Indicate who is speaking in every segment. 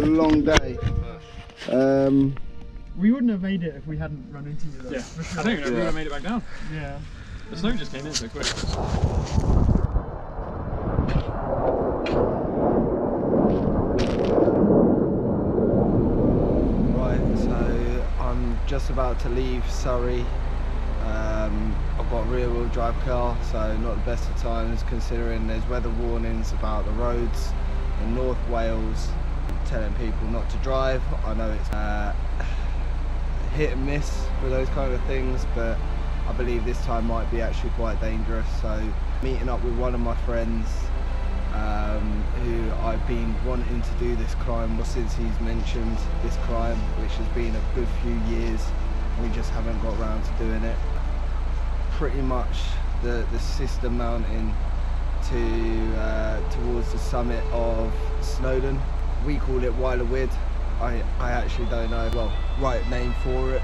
Speaker 1: long day.
Speaker 2: We wouldn't have made it if we hadn't run into you though.
Speaker 3: Yeah,
Speaker 2: sure.
Speaker 3: I don't even know if we would have made it back down.
Speaker 2: Yeah.
Speaker 3: The snow just came in so quick.
Speaker 1: Right, so I'm just about to leave Surrey. I've got a rear wheel drive car, so not the best of times considering there's weather warnings about the roads in North Wales telling people not to drive. I know it's hit and miss with those kind of things, but I believe this time might be actually quite dangerous. So meeting up with one of my friends who I've been wanting to do this climb since he's mentioned this climb, which has been a good few years. We just haven't got around to doing it. Pretty much the sister mountain to towards the summit of Snowdon. We call it Wyddfa. I actually don't know well right name for it,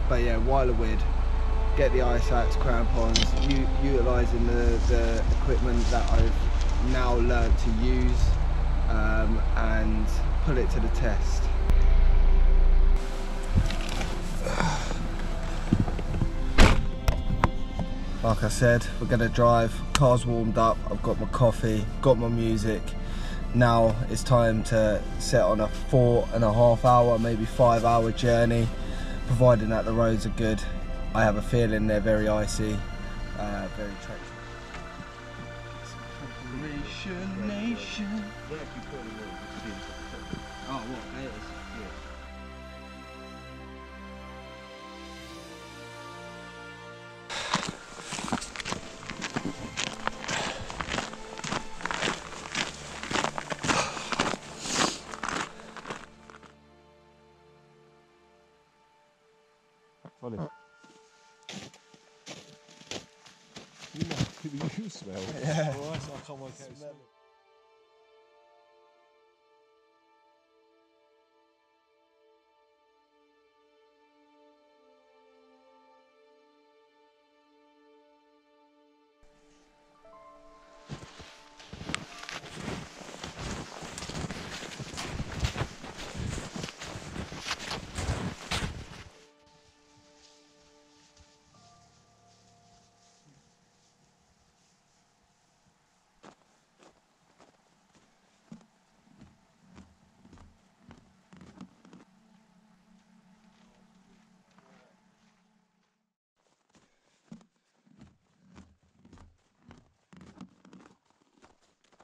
Speaker 1: but yeah, Wyddfa. Get the ice axe, crampons, utilising the equipment that I've now learnt to use, and put it to the test. Like I said, we're going to drive, car's warmed up, I've got my coffee, got my music. Now it's time to set on a 4.5 hour, maybe 5 hour journey, providing that the roads are good. I have a feeling they're very icy, very treacherous. Nation. Oh, what? It is. Yeah.
Speaker 4: Funny. You smell.
Speaker 1: Yeah.
Speaker 4: Oh, I can't work out. Smell it.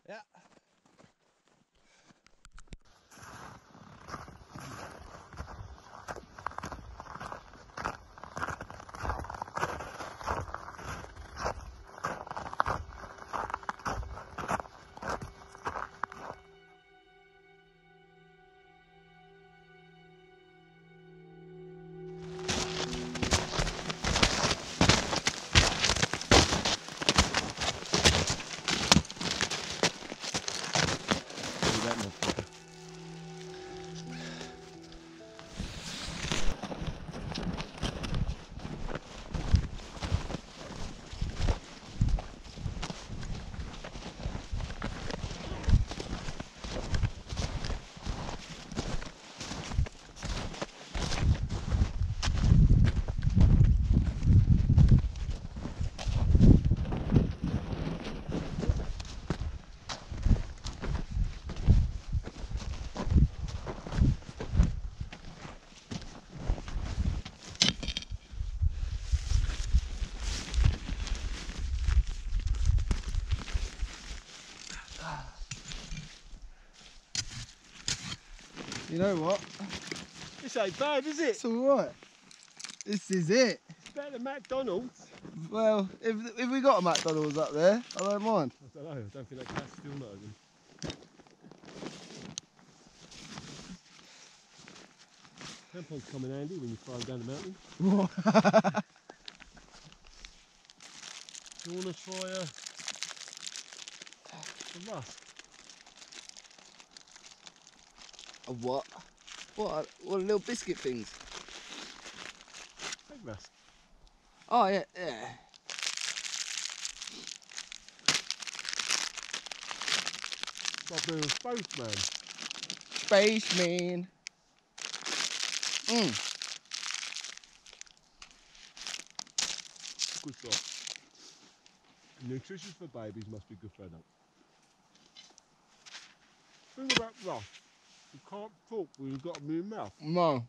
Speaker 4: Yeah.
Speaker 1: You know what?
Speaker 4: This ain't bad, is it?
Speaker 1: It's alright. This is it.
Speaker 4: It's better than McDonald's.
Speaker 1: Well, if we got a McDonald's up there, I don't mind.
Speaker 4: I don't know, I don't think that cat's still not open. Crampons come in handy when you fly down the mountain. Do you want to try a rusk?
Speaker 1: A what? What little biscuit things?
Speaker 4: Egg rusk.
Speaker 1: Oh yeah, yeah.
Speaker 4: Got to be both, man.
Speaker 1: space mean?
Speaker 4: Good stuff. Nutritious for babies must be good for adults. Think about Ross. You can't talk when you've got them in your mouth.
Speaker 1: No.